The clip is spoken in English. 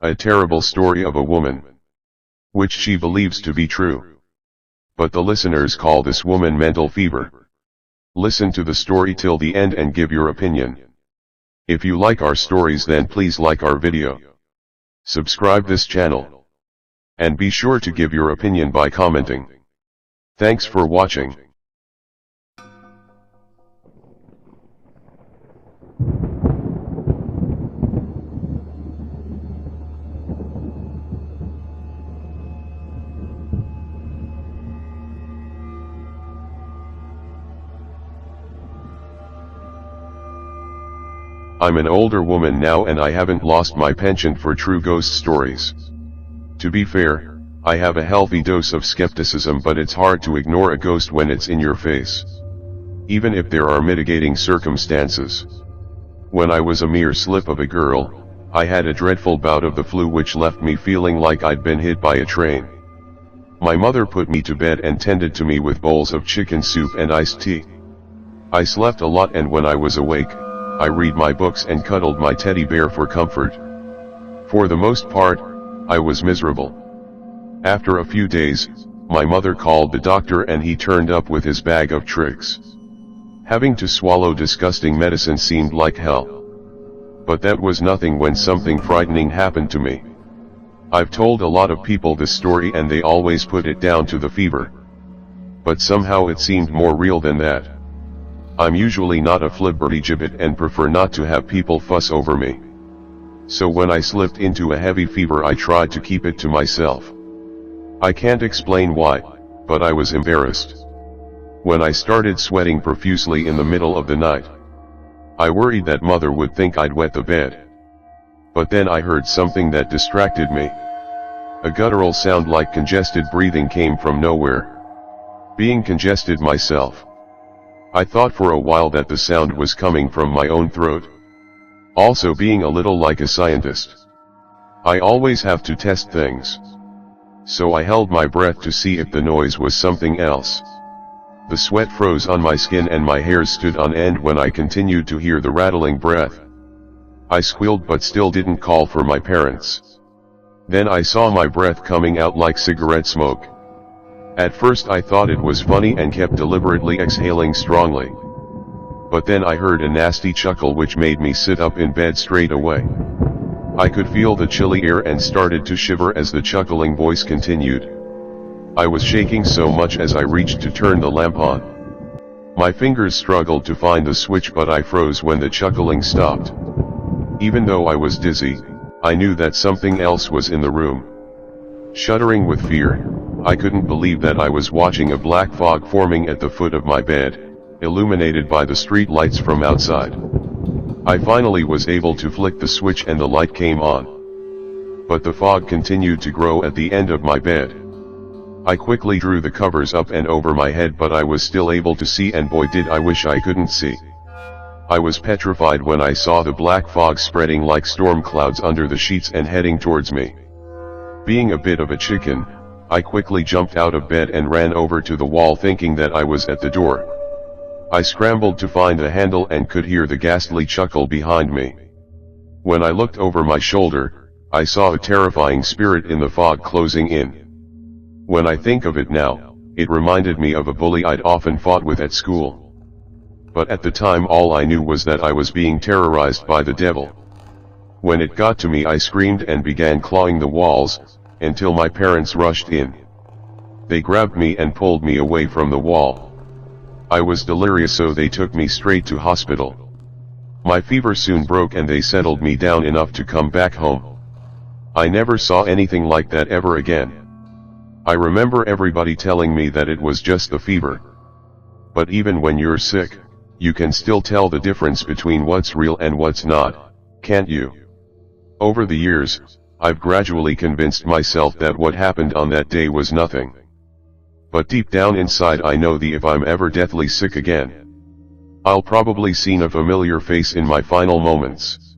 A terrible story of a woman, which she believes to be true. But the listeners call this woman mental fever. Listen to the story till the end and give your opinion. If you like our stories, then please like our video. Subscribe this channel. And be sure to give your opinion by commenting. Thanks for watching. I'm an older woman now and I haven't lost my penchant for true ghost stories. To be fair, I have a healthy dose of skepticism, but it's hard to ignore a ghost when it's in your face, even if there are mitigating circumstances. When I was a mere slip of a girl, I had a dreadful bout of the flu which left me feeling like I'd been hit by a train. My mother put me to bed and tended to me with bowls of chicken soup and iced tea. I slept a lot, and when I was awake, I read my books and cuddled my teddy bear for comfort. For the most part, I was miserable. After a few days, my mother called the doctor and he turned up with his bag of tricks. Having to swallow disgusting medicine seemed like hell. But that was nothing when something frightening happened to me. I've told a lot of people this story and they always put it down to the fever. But somehow it seemed more real than that. I'm usually not a flibbertigibbet and prefer not to have people fuss over me. So when I slipped into a heavy fever, I tried to keep it to myself. I can't explain why, but I was embarrassed. When I started sweating profusely in the middle of the night, I worried that mother would think I'd wet the bed. But then I heard something that distracted me. A guttural sound like congested breathing came from nowhere. Being congested myself, I thought for a while that the sound was coming from my own throat. Also, being a little like a scientist, I always have to test things. So I held my breath to see if the noise was something else. The sweat froze on my skin and my hairs stood on end when I continued to hear the rattling breath. I squealed but still didn't call for my parents. Then I saw my breath coming out like cigarette smoke. At first I thought it was funny and kept deliberately exhaling strongly. But then I heard a nasty chuckle which made me sit up in bed straight away. I could feel the chilly air and started to shiver as the chuckling voice continued. I was shaking so much as I reached to turn the lamp on. My fingers struggled to find the switch, but I froze when the chuckling stopped. Even though I was dizzy, I knew that something else was in the room. Shuddering with fear, I couldn't believe that I was watching a black fog forming at the foot of my bed, illuminated by the street lights from outside. I finally was able to flick the switch and the light came on. But the fog continued to grow at the end of my bed. I quickly drew the covers up and over my head, but I was still able to see, and boy did I wish I couldn't see. I was petrified when I saw the black fog spreading like storm clouds under the sheets and heading towards me. Being a bit of a chicken, I quickly jumped out of bed and ran over to the wall thinking that I was at the door. I scrambled to find the handle and could hear the ghastly chuckle behind me. When I looked over my shoulder, I saw a terrifying spirit in the fog closing in. When I think of it now, it reminded me of a bully I'd often fought with at school. But at the time all I knew was that I was being terrorized by the devil. When it got to me, I screamed and began clawing the walls, until my parents rushed in. They grabbed me and pulled me away from the wall. I was delirious, so they took me straight to hospital. My fever soon broke and they settled me down enough to come back home. I never saw anything like that ever again. I remember everybody telling me that it was just the fever. But even when you're sick, you can still tell the difference between what's real and what's not, can't you? Over the years, I've gradually convinced myself that what happened on that day was nothing. But deep down inside I know that if I'm ever deathly sick again, I'll probably see a familiar face in my final moments.